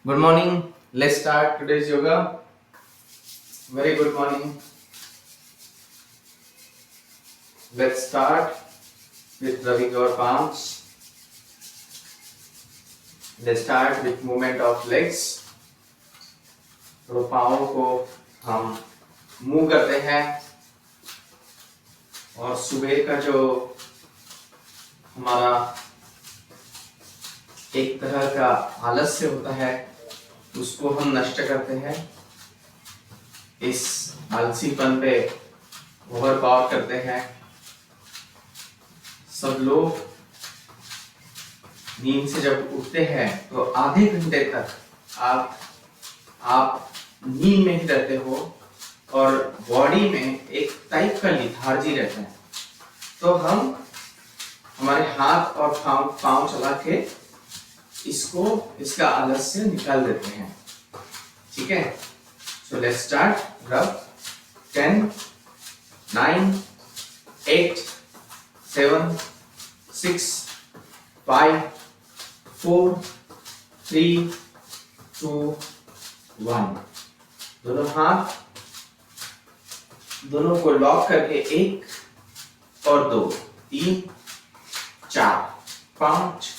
Good morning. Let's start today's yoga. Very good morning. Let's start with rubbing your palms. Let's start with movement of legs. तो पाँवों को हम move करते हैं और सुबह का जो हमारा एक तरह का आलस्य होता है उसको हम नष्ट करते हैं। इस आलसीपन पे ओवरपावर करते हैं। सब लोग नींद से जब उठते हैं तो आधे घंटे तक आप नींद में ही रहते हो और बॉडी में एक टाइप का लिथार्जी रहता है। तो हम हमारे हाथ और पाँव चला के इसका आलस्य निकाल देते हैं। ठीक है, सो लेट्स स्टार्ट। रब 10 9 8 7 6 5 4 3 2 1। दोनों हाथ दोनों को लॉक करके 1 और 2 3 4 5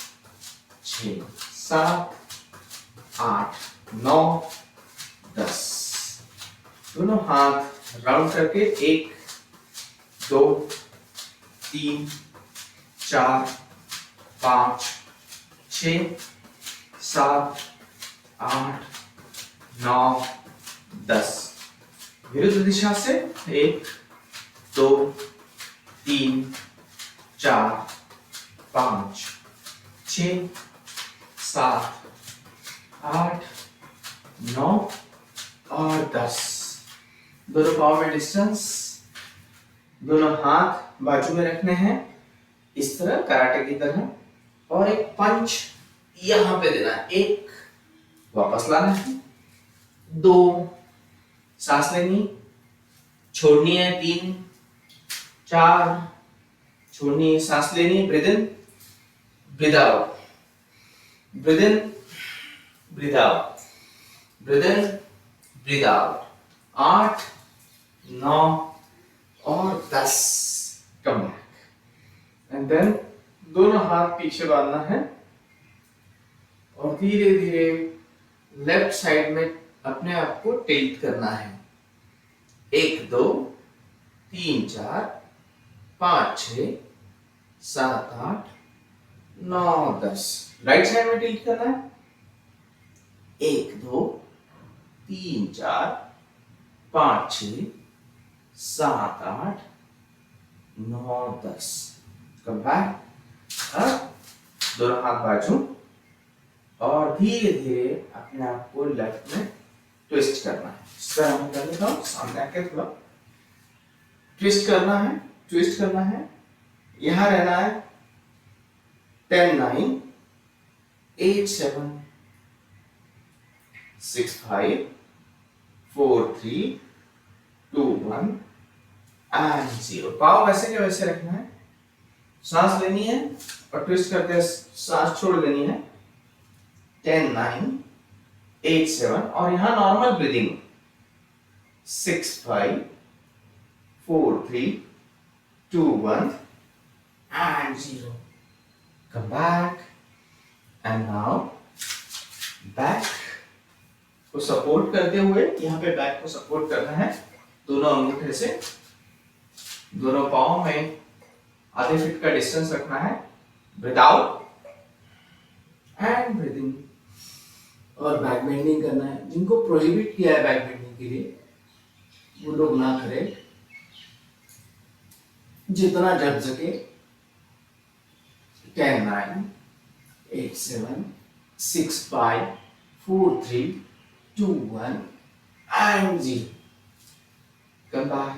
6 7 8 9 10। दोनों हाथ राउंड करके 1 2 3 4 5 6 7 8 9 10। विरुद्ध दिशा से 1 2 3 4 5 6 7 8 9 और 10। दोनों पाँव में डिस्टेंस, दोनों हाथ बाजू में रखने हैं इस तरह कराटे की तरह, और एक पंच यहां पे देना है। 1 वापस लाना है, 2 सांस लेनी छोड़नी है, 3 4 छोड़नी है, सांस लेनी, ब्रीथ इन ब्रीथ आउट, ब्रीथ इन ब्रीथ आउट, ब्रीथ इन ब्रीथ आउट। 8 9 और 10। कम बैक एंड देन दोनों हाथ पीछे बांधना है और धीरे धीरे लेफ्ट साइड में अपने आप को टिल्ट करना है। 1 2 3 4 5 6 7 8 9 10। राइट साइड में टिल्ट करना है। 1 2 3 4 5 6 7 8 9 10। Come back. दोनों हाथ बाजू और धीरे धीरे अपने आप को लेफ्ट में ट्विस्ट करना है। इस तरह मैं कर लेता हूं, सामने आके थोड़ा ट्विस्ट करना है, ट्विस्ट करना है। यहां रहना है 10 9 8 7 6 5 4 3 2 1 एंड 0। पाँव वैसे के वैसे रखना है, सांस लेनी है और ट्विस्ट करके सांस छोड़ देनी है। 10 9 8 7 और यहां normal breathing 6 5 4 3 2 1 and 0। Come back and now back को सपोर्ट करते हुए यहां पे बैक को सपोर्ट करना है दोनों अंगूठे से। दोनों पाँव में आधे फीट का डिस्टेंस रखना है। ब्रीथ आउट एंड ब्रीथिंग और बैक बेंडिंग करना है। जिनको प्रोहिबिट किया है बैक बेंडिंग के लिए वो लोग ना करें, जितना जब सके। 10 9 8 7 6 5 4 3 2 1 एंड 0। Come back.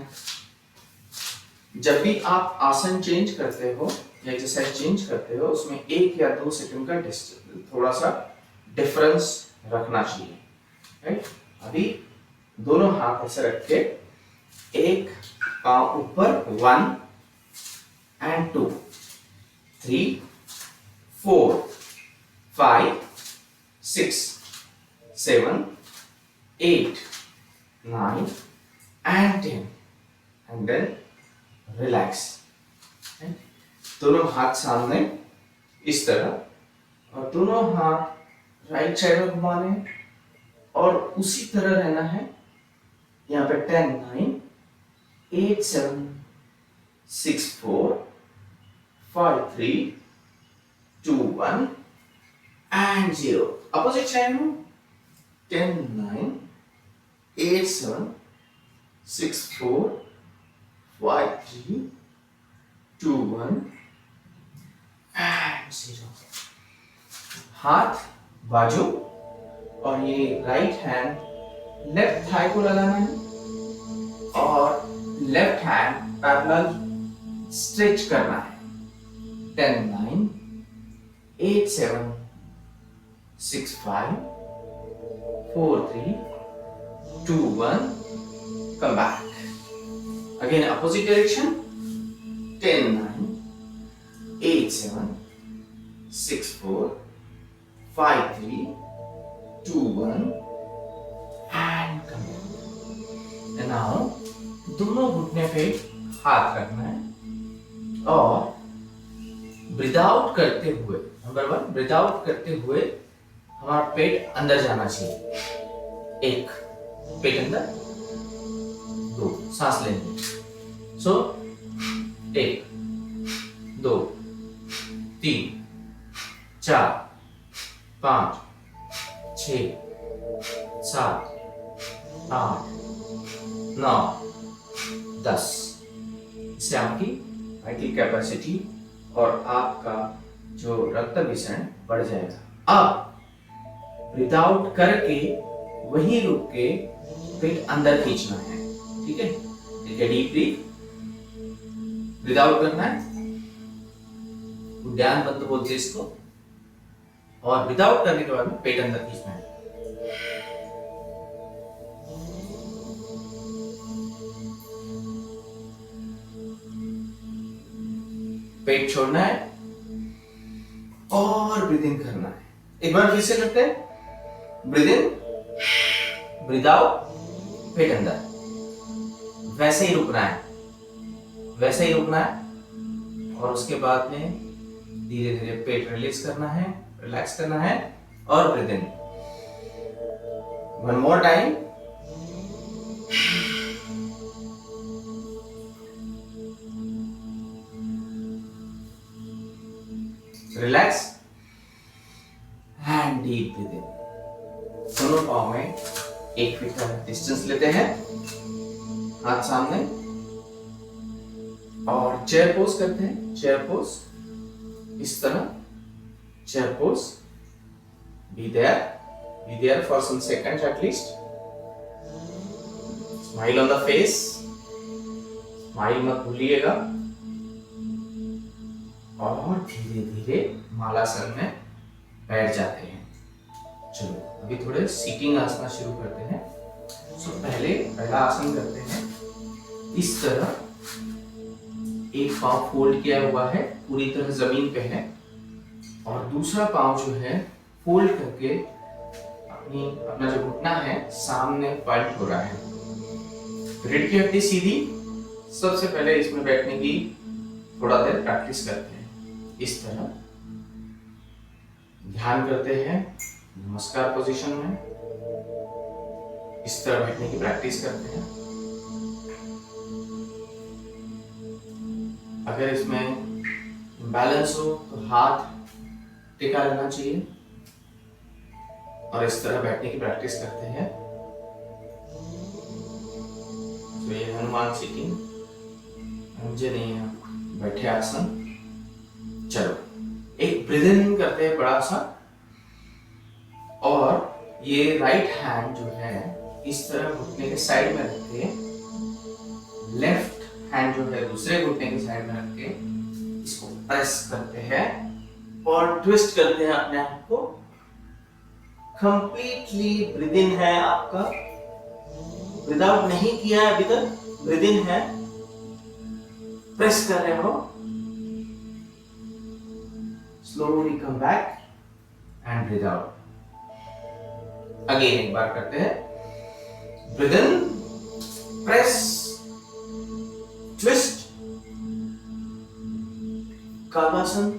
जब भी आप आसन चेंज करते हो या एक्सरसाइज चेंज करते हो उसमें 1 या 2 सेकंड का थोड़ा सा डिफरेंस रखना चाहिए। राइट, अभी दोनों हाथ ऐसे रख के एक पांव ऊपर 1 and 2 3 4 5 6 7, 8, 9 and 10 and then relax. दोनों हाथ सामने इस तरह और दोनों हाथ राइट साइड में घुमाने और उसी तरह रहना है। यहाँ पे 10, 9, 8, 7, 6, 4, 5, 3, 2, 1 and 0. Opposite side में 10, 9, 8, 7, 6, 4, 5, 3, 2, 1 and 0. हाथ बाजू और ये राइट हैंड लेफ्ट थाई को लगाना है और लेफ्ट हैंड पैरेलल स्ट्रेच करना है। 10, 9, 8, 7, 6, 5, 4, 3, 2, 1. Come back. Again, opposite direction. 10, 9, 8, 7, 6, 4, 5, 3, 2, 1 and come back. And now दोनों घुटने पे हाथ रखना है और ब्रीथ आउट करते हुए, नंबर 1, ब्रीथ आउट करते हुए हमारा पेट अंदर जाना चाहिए। 1, पेट अंदर, 2, सांस लेंगे। सो 1, 2, 3, 4, 5, 6, 7, 8, 9, 10। इससे आपकी वाइटल कैपेसिटी और आपका जो रक्त मिश्रण बढ़ जाएगा। अब ब्रीथ आउट करके वहीं रुक के पेट अंदर खींचना है। ठीक है, ठीक है, डीप ब्रीथ आउट करना है, उद्यान बंद बोलते हैं इसको, और ब्रीथ आउट करने के बाद में पेट अंदर खींचना है। पेट छोड़ना है और ब्रीथ इन करना है। एक बार फिर से करते हैं। ब्रीथ इन, ब्रीथ आउट, पेट अंदर। वैसे ही रुकना है, वैसे ही रुकना है और उसके बाद में धीरे धीरे पेट रिलीज करना है, रिलैक्स करना है और breathe in. One more time. Relax and deep breathe in. दोनों पाँव में 1 फीट का डिस्टेंस लेते हैं, हाथ सामने, और चेयर पोज करते हैं। चेयर पोज इस तरह, chair pose. Be there for some seconds at least. Smile on the face, smile मत भूलिएगा और धीरे धीरे मालासन में बैठ जाते हैं। चलो अभी थोड़े सीटिंग आसना शुरू करते हैं। पहला आसन करते हैं इस तरह, एक पांव फोल्ड किया हुआ है, पूरी तरह जमीन पे है, और दूसरा पांव जो है फोल्ड करके अपना जो घुटना है सामने पॉइंट हो रहा है। रीढ़ की हड्डी सीधी। सबसे पहले इसमें बैठने की थोड़ा देर प्रैक्टिस करते हैं। इस तरह ध्यान करते हैं, नमस्कार पोजीशन में इस तरह बैठने की प्रैक्टिस करते हैं। अगर इसमें बैलेंस हो तो हाथ टिका रहना चाहिए और इस तरह बैठने की प्रैक्टिस करते हैं। तो ये हनुमान सीटिंग, मुझे नहीं है बैठे आसन। चलो एक ब्रीथ इन करते हैं बड़ा सा, और ये राइट हैंड जो है इस तरह घुटने के साइड में रख के, लेफ्ट हैंड जो है दूसरे घुटने के साइड में रख के इसको प्रेस करते हैं और ट्विस्ट करते हैं अपने आप को। कंप्लीटली ब्रीथ इन है आपका, ब्रीथ आउट नहीं किया है अभी तक, ब्रीथ इन है, प्रेस कर रहे हो। Slowly come back and breathe out. Again एक बार करते हैं, ब्रीथ इन, प्रेस, ट्विस्ट, काबासन,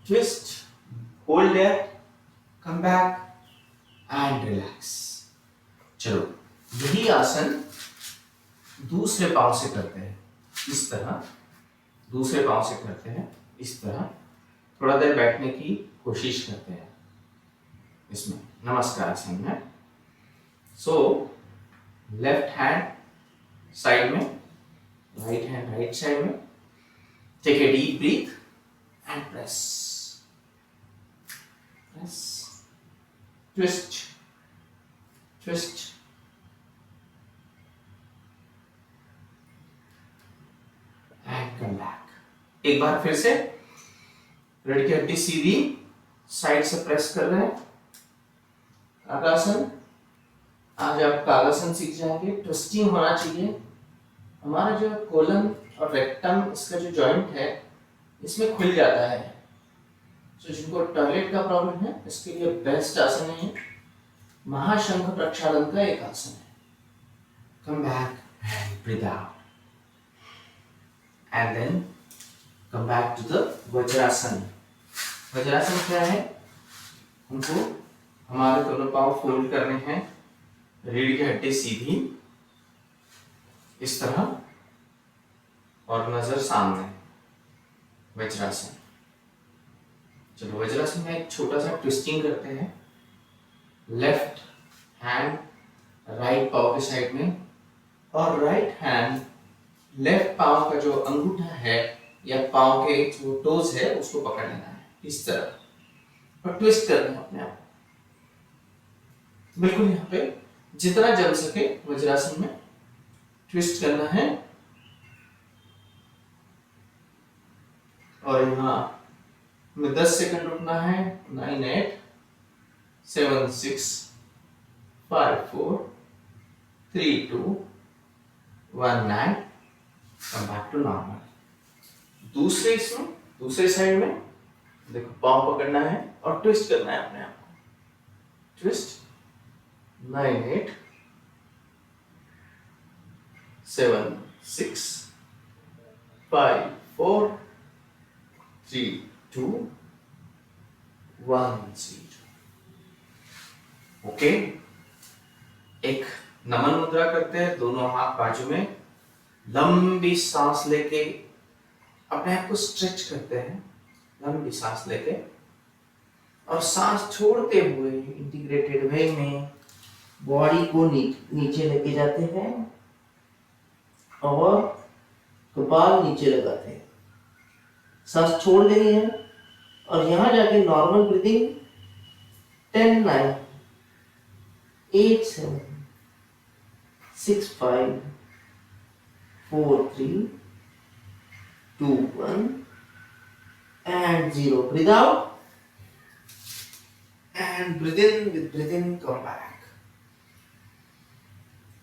twist, hold there, come back and relax. चलो यही आसन दूसरे पांव से करते हैं, इस तरह दूसरे पांव से करते हैं, इस तरह थोड़ा देर बैठने की कोशिश करते हैं इसमें, नमस्कार आसन में। सो लेफ्ट हैंड साइड में, राइट हैंड राइट साइड में, take a deep breath and press, press, twist, twist, and come back. एक बार फिर से रीढ़ की हड्डी सीधी, साइड से प्रेस कर रहे हैं, कागासन। आज आप कागासन सीख जाएंगे, ट्विस्टिंग होना चाहिए। हमारा जो कोलन और रेक्टम, इसका जो जॉइंट है इसमें खुल जाता है। तो जिनको टॉयलेट का प्रॉब्लम है इसके लिए बेस्ट आसन है महाशंख प्रक्षालन का एक आसन है। Come back and breathe out and then come back to the vajrasana. Vajrasana क्या है? हमको हमारे दोनों पांव फोल्ड करने हैं, रीढ़ की हड्डी सीधी इस तरह और नजर सामने, वज्रासन। चलो वज्रासन में एक छोटा सा ट्विस्टिंग करते हैं, लेफ्ट हैंड राइट पाव के साइड में और राइट हैंड लेफ्ट पाव का जो अंगूठा है या पाव के जो टोज है उसको पकड़ लेना है इस तरह और ट्विस्ट करना है अपने आप बिल्कुल यहाँ पे जितना जम सके वज्रासन में ट्विस्ट करना है। और यहाँ में 10 सेकंड रुकना है। 9 8 7 6 5 4 3 2 1 9 कम बैक टू नॉर्मल। दूसरे साइड में देखो पांव पकड़ना है और ट्विस्ट करना है अपने आप को। ट्विस्ट 9 8 7 6 5 4 3 2 1 0। ओके, एक नमन मुद्रा करते हैं, दोनों हाथ बाजू में, लंबी सांस लेके अपने आप को स्ट्रेच करते हैं, लंबी सांस लेके और सांस छोड़ते हुए इंटीग्रेटेड वे में बॉडी को नीचे लेके जाते हैं और कपाल नीचे लगाते हैं। सांस छोड़ देनी है और यहां जाके normal breathing 10 9 8 7 6 5 4 3 2 1 and 0. Breathe out and breathe in. With breathe in, come back.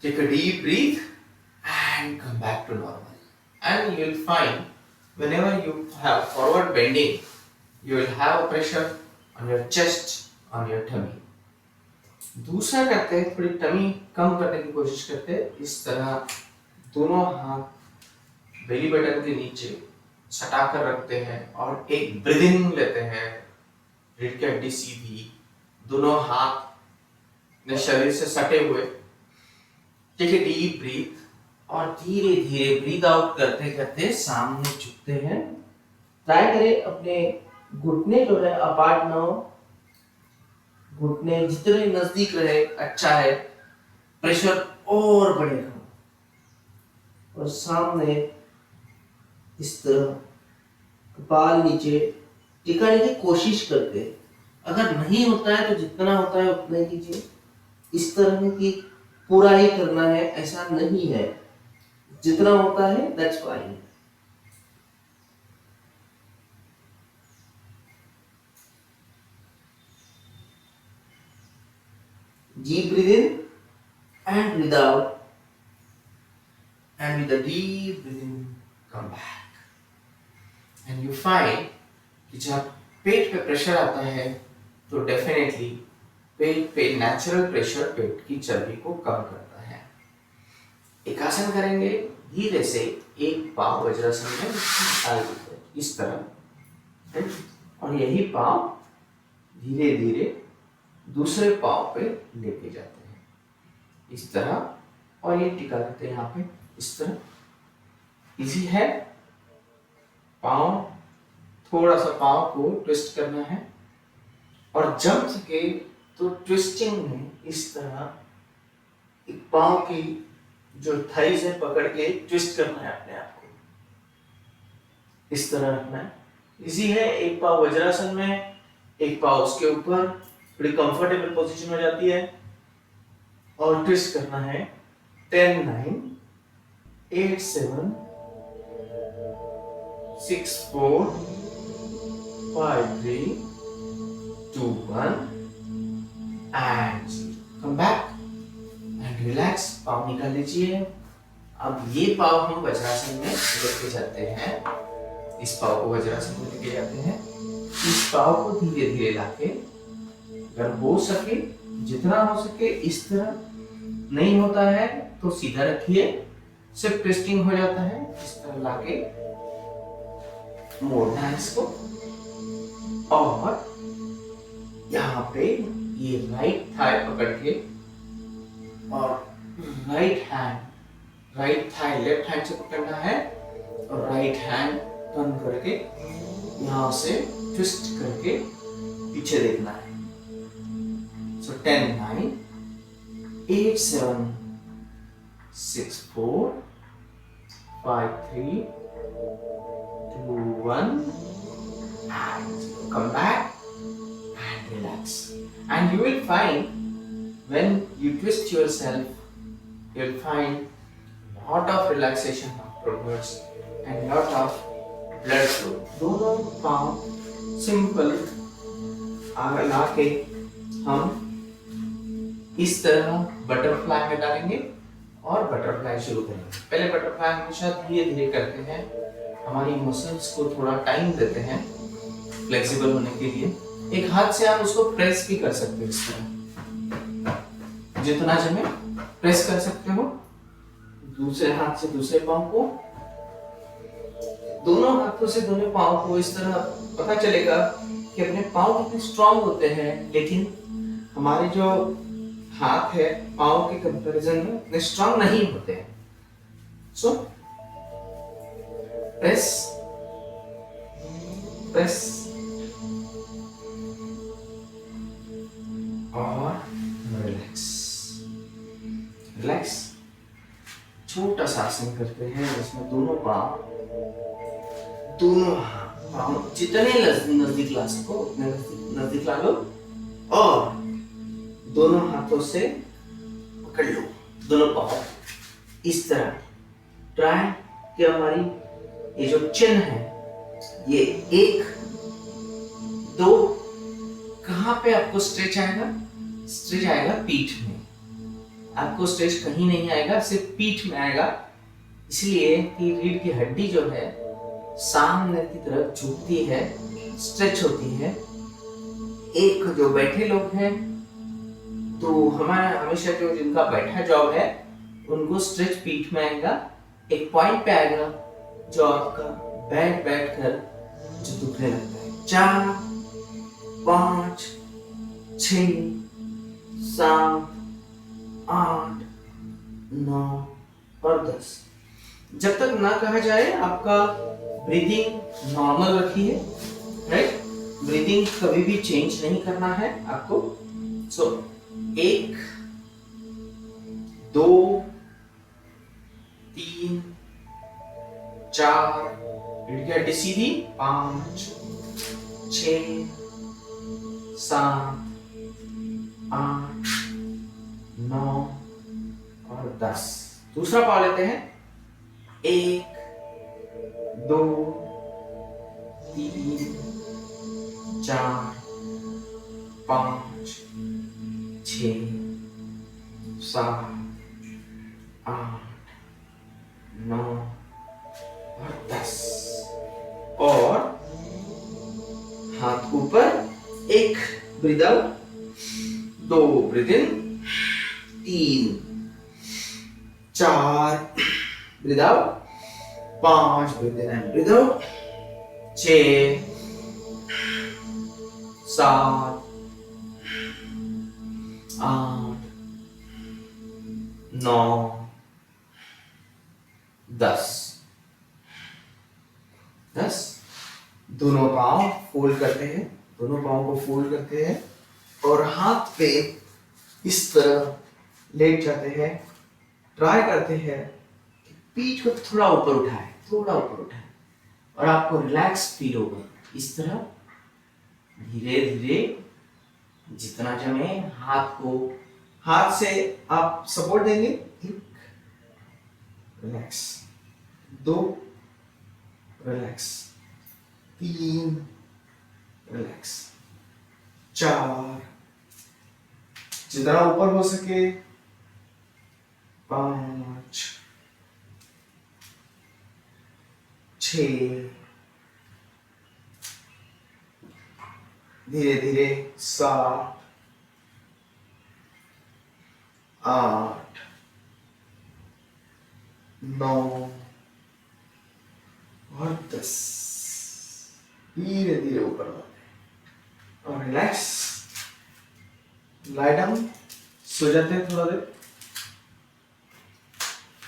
Take a deep breath and come back to normal. And you will find whenever you have forward bending, you will have pressure on your chest, on your tummy. दूसरा करते हैं, थोड़ी tummy कम करने की कोशिश करते हैं। इस तरह दोनों हाथ बेली बटन के नीचे सटा कर रखते हैं और एक ब्रीदिंग लेते हैं, रीढ़ की हड्डी सीधी, दोनों हाथ अपने शरीर से सटे हुए। टेक ए डीप ब्रीथ और धीरे धीरे ब्रीथ आउट करते करते सामने झुकते हैं। ट्राई करें अपने घुटने जो है अपार्ट ना हो, घुटने जितने नजदीक रहे अच्छा है, प्रेशर और बढ़ेगा। और सामने इस तरह कपाल नीचे टिकाने की कोशिश करते हैं। अगर नहीं होता है तो जितना होता है उतना ही कीजिए। इस तरह की पूरा ही करना है ऐसा नहीं है, जितना होता है that's fine. Deep breathe in and breathe out, and with a deep breath in, come back. And you find कि जब पेट पे प्रेशर आता है तो डेफिनेटली पेट पे नेचुरल प्रेशर पेट की चर्बी को कम करता है। एक आसन करेंगे, धीरे से एक पाँव वज्रासन में डाल देते हैं इस तरह, और यही पाँव धीरे धीरे दूसरे पाँव पे लेके जाते हैं इस तरह, और ये टिका देते हैं यहाँ पे इस तरह। इजी है। पाँव, थोड़ा सा पाँव को ट्विस्ट करना है, और जब थके तो ट्विस्टिंग में इस तरह एक पाँव की जो थाइज है पकड़ के ट्विस्ट करना है अपने आप को, इस तरह रखना है। इजी है। एक पाँव वज्रासन में, एक पाँव उसके ऊपर, बड़ी कंफर्टेबल पोजीशन हो जाती है, और ट्विस्ट करना है 10 9 8 7 6 4 5 3 2 1 and come back and relax. पाँव निकाल लीजिए। अब ये पाँव हम वज्रासन में लेके जाते हैं, इस पाँव को वज्रासन में लेके जाते हैं। इस पाँव को धीरे धीरे लाके, अगर हो सके जितना हो सके इस तरह, नहीं होता है तो सीधा रखिए, सिर्फ ट्विस्टिंग हो जाता है, इस तरह लाके मोड़ना है इसको, और यहाँ पे ये राइट थाई पकड़ के, और राइट थाई लेफ्ट हैंड से पकड़ना है, और राइट हैंड टर्न करके यहाँ से ट्विस्ट करके पीछे देखना है। सो 10 9 8 7 6 4 5 3 2 1 and come back and relax. And you will find when you twist yourself, you will find lot of relaxation afterwards and lot of blood flow. दोनों पाँव सिंपल ला के हम इस तरह बटरफ्लाई में डालेंगे और बटरफ्लाई शुरू करेंगे। पहले बटरफ्लाई हमेशा धीरे धीरे करते हैं, हमारी मसल्स को थोड़ा टाइम देते हैं फ्लेक्सिबल होने के लिए। एक हाथ से आप उसको प्रेस भी कर सकते हो, इस तरह जितना जमे प्रेस कर सकते हो। दूसरे हाथ से दूसरे पाँव को, दोनों हाथों से दोनों पाँव को इस तरह पता चलेगा कि अपने पाँव कितने स्ट्रांग होते हैं, लेकिन हमारे जो हाथ है पाँव के कंपैरिजन में इतने स्ट्रांग नहीं होते हैं। सो प्रेस प्रेस और रिलैक्स रिलैक्स। छोटा सा आसन करते हैं जिसमें दोनों पाँव, दोनों पाँव जितने नजदीक ला सको उतने नजदीक ला लो, और दोनों हाथों से पकड़ लो दोनों पाँव इस तरह। ट्राई कि हमारी ये जो चिन्ह है ये 1 2, कहाँ पे आपको स्ट्रेच आएगा? स्ट्रेच आएगा पीठ में, आपको स्ट्रेच कहीं नहीं आएगा, सिर्फ पीठ में आएगा। इसलिए कि रीढ़ की हड्डी जो है सामने की तरफ झुकती है, स्ट्रेच होती है। एक जो बैठे लोग हैं तो हमारा हमेशा जो जिनका बैठा जॉब है उनको स्ट्रेच पीठ में आएगा, एक पॉइंट पे आएगा जो आपका बैठ कर जो दुखने लगता है। 4 5 6 7 8 9 और 10। जब तक ना कहा जाए आपका ब्रीदिंग नॉर्मल रखिए, राइट? ब्रीदिंग कभी भी चेंज नहीं करना है आपको। सो 1 2 3 4, रीढ़ की हड्डी सीधी, 5 6 7 8 9 और 10। दूसरा पाव लेते हैं। 1 2 3 4 5 6 7 8 9 और 10। और हाथ ऊपर, एक breathe out, 2 breathe in, 3, 4 breathe out, 5 breathe in and breathe out, 6, 7, 8, 9, 10। दोनों पांव फोल्ड करते हैं, दोनों पांव को फोल्ड करते हैं और हाथ पे इस तरह लेट जाते हैं। ट्राई करते हैं कि पीठ को थोड़ा ऊपर उठाए, थोड़ा ऊपर उठाए और आपको रिलैक्स फील होगा। इस तरह धीरे धीरे जितना जमे हाथ से आप सपोर्ट देंगे। 1 रिलैक्स, 2 रिलैक्स, 3 रिलैक्स, 4 जितना ऊपर हो सके, 5, 6 धीरे धीरे 7, 8, 9 और 10। धीरे धीरे ऊपर और रिलैक्स, लाई डाउन, सो जाते हैं थोड़ा देर।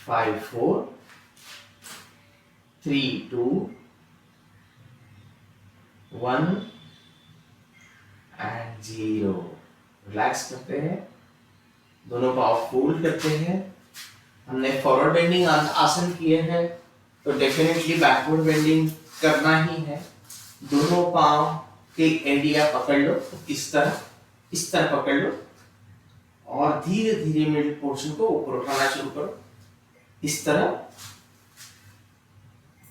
5, 4, 3, 2, 1 एंड 0। रिलैक्स करते हैं, दोनों पाँव फोल्ड करते हैं। हमने फॉरवर्ड बेंडिंग आसन किए हैं तो डेफिनेटली बैकवर्ड बेंडिंग करना ही है। दोनों पाँव के एडिया पकड़ लो, इस तरह पकड़ लो और धीरे धीरे मिडिल पोर्शन को ऊपर उठाना शुरू करो। इस तरह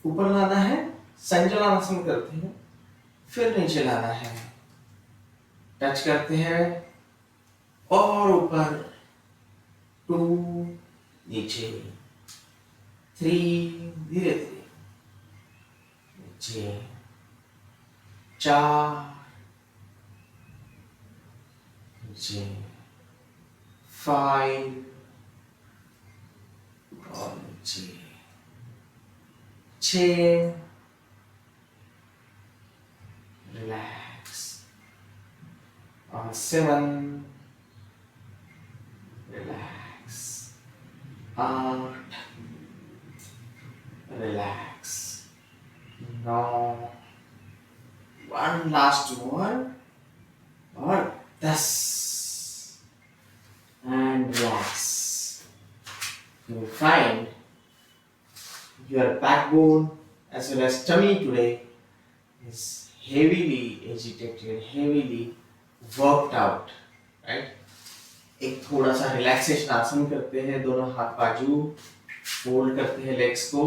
ऊपर लाना है, संजलानासन करते हैं, फिर नीचे लाना है, टच करते हैं और ऊपर, 2 नीचे, 3 धीरे धीरे नीचे, 4 नीचे, 5 और नीचे, 6 रिलैक्स और 7 relax, 8 relax, 9 one last one और 10 and relax. You will find your backbone as well as tummy today is heavily agitated, heavily worked out, right? एक थोड़ा सा रिलैक्सेशन आसन करते हैं, दोनों हाथ बाजू फोल्ड करते हैं लेग्स को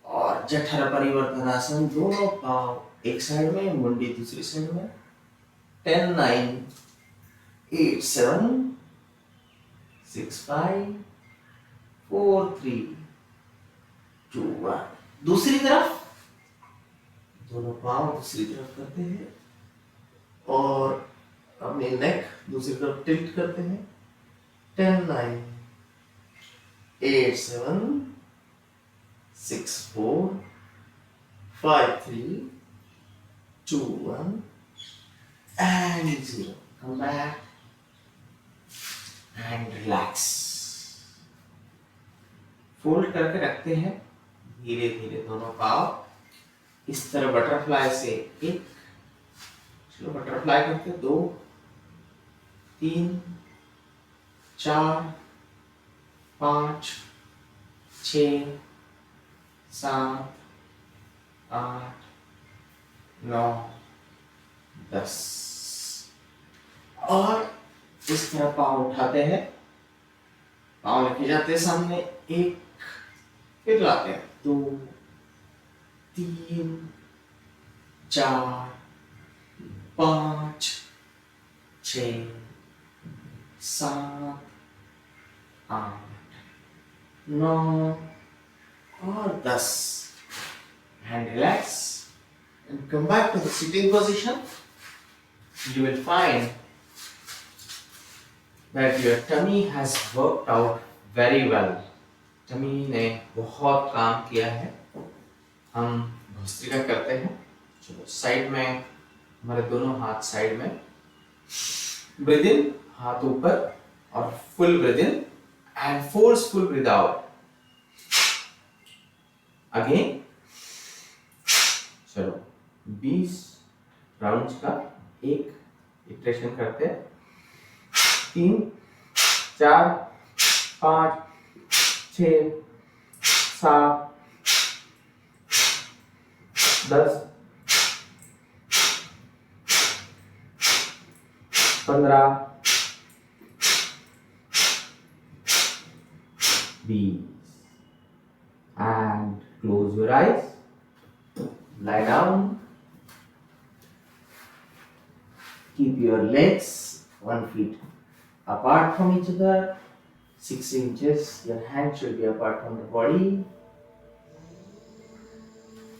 और जठर परिवर्तन आसन, दोनों पांव एक साइड में, मुंडी दूसरी साइड में। 10, 9, 8, 7, 6, 5, 4, 3, 2, 1। दूसरी तरफ दोनों पांव दूसरी तरफ करते हैं और अपनी नेक दूसरी तरफ टिल्ट करते हैं। 10, 9, 8, 7, 6, 4, 5, 3, 2, 1 and 0. Come back and relax. Fold करके रखते हैं, धीरे धीरे दोनों पाँव इस तरह बटरफ्लाई से, एक चलो बटरफ्लाई करते, 2, 3, 4, 5, 6, 7, 8, 9, 10 और इस तरह पाँव उठाते हैं, पाँव लेके जाते हैं सामने, 1 फिर लाते हैं, 2, 3, 4, 5, 6, 7, 8, 9 और 10 and relax, and come back to the sitting position, you will find that your tummy has worked out very well. Tummy ने बहुत काम किया है. हम भस्त्रिका करते हैं. चलो साइड में, हमारे दोनों हाथ साइड में. ब्रीथ इन, हाथ ऊपर, और full breath in and forceful breath out. Again. चलो 20 राउंड्स का एक इटरेशन करते हैं. 3, 4, 5, 6, 7, 10, 15, 20. And close your eyes. Lie down. Keep your legs 1 feet apart from each other. 6 inches. Your hand should be apart from the body.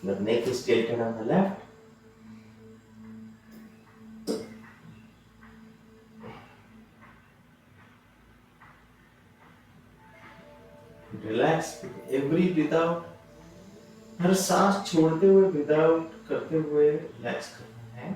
Your neck is tilted on the left. Relax with every breath out. हर सांस छोड़ते हुए breath out करते हुए relax करना है.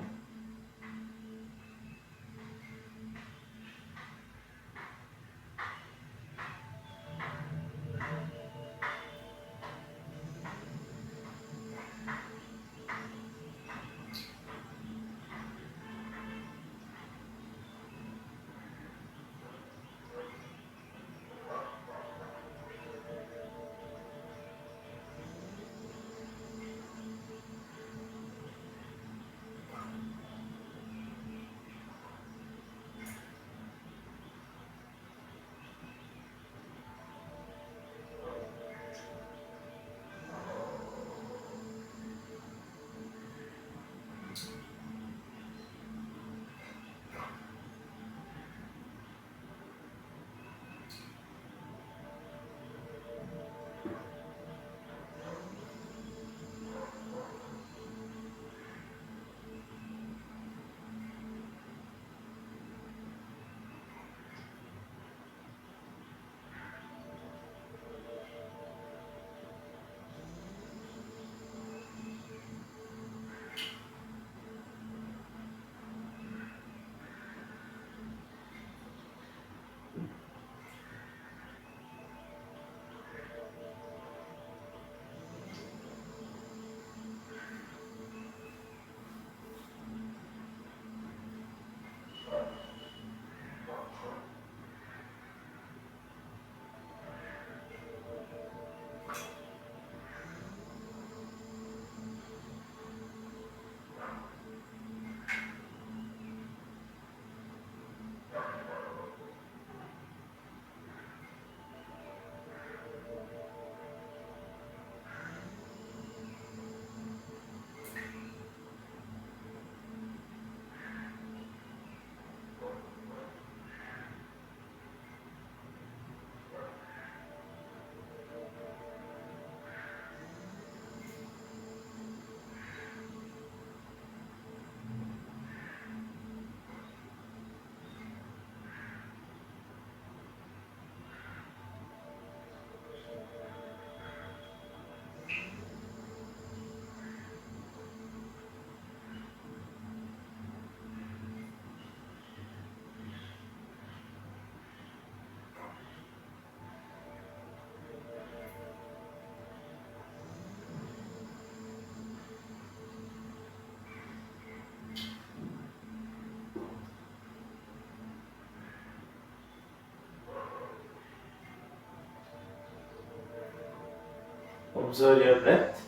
Observe your breath.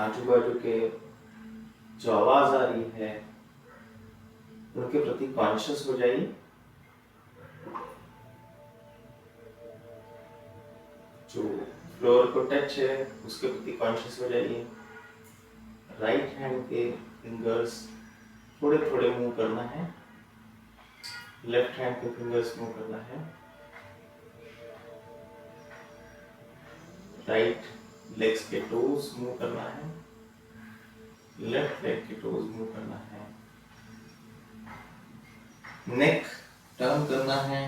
आजू बाजू के जो आवाज आ रही है उनके प्रति कॉन्शियस हो जाइए. जो फ्लोर को टच है उसके प्रति कॉन्शियस हो जाइए. राइट हैंड के फिंगर्स थोड़े थोड़े मूव करना है. लेफ्ट हैंड के फिंगर्स मूव करना है. राइट लेग्स के टोज मूव करना है, लेफ्ट लेग के टोज मूव करना है, नेक टर्न करना है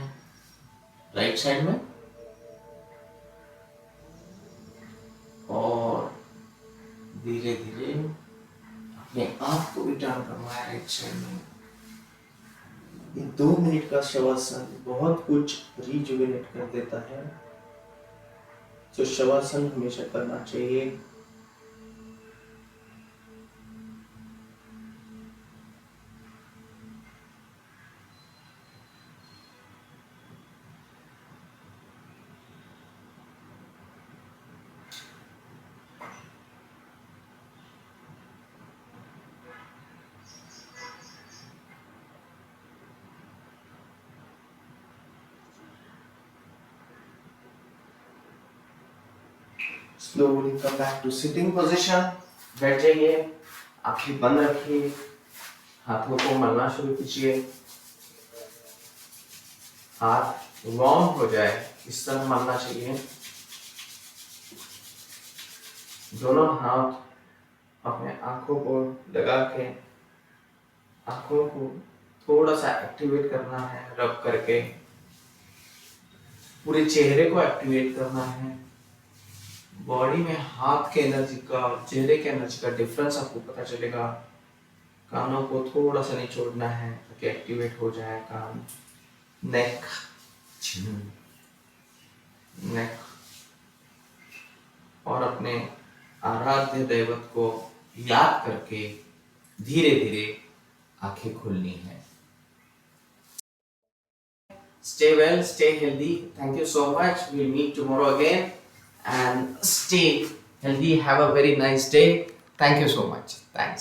राइट साइड में, और धीरे धीरे अपने आंख को भी टर्न करना है राइट साइड में। ये 2 मिनट का शवासन बहुत कुछ रिजुवेनेट कर देता है, तो शवासन हमेशा करना चाहिए। Slowly come back to sitting position. बैठ जाइए, आंखें बंद रखिए, हाथों को मलना शुरू कीजिए, हाथ वार्म हो जाए इस तरह मलना चाहिए। दोनों हाथ अपने आंखों को लगा के आंखों को थोड़ा सा एक्टिवेट करना है, रब करके पूरे चेहरे को एक्टिवेट करना है। बॉडी में हाथ के एनर्जी का और चेहरे के एनर्जी का डिफरेंस आपको पता चलेगा। कानों को थोड़ा सा निचोड़ना है ताकि एक्टिवेट हो जाए कान, नेक, नेक, और अपने आराध्य दैवत को याद करके धीरे धीरे आंखें खोलनी है। Stay well, stay healthy. Thank you so much. We'll meet tomorrow again. And stay healthy. Have a very nice day. Thank you so much. Thanks.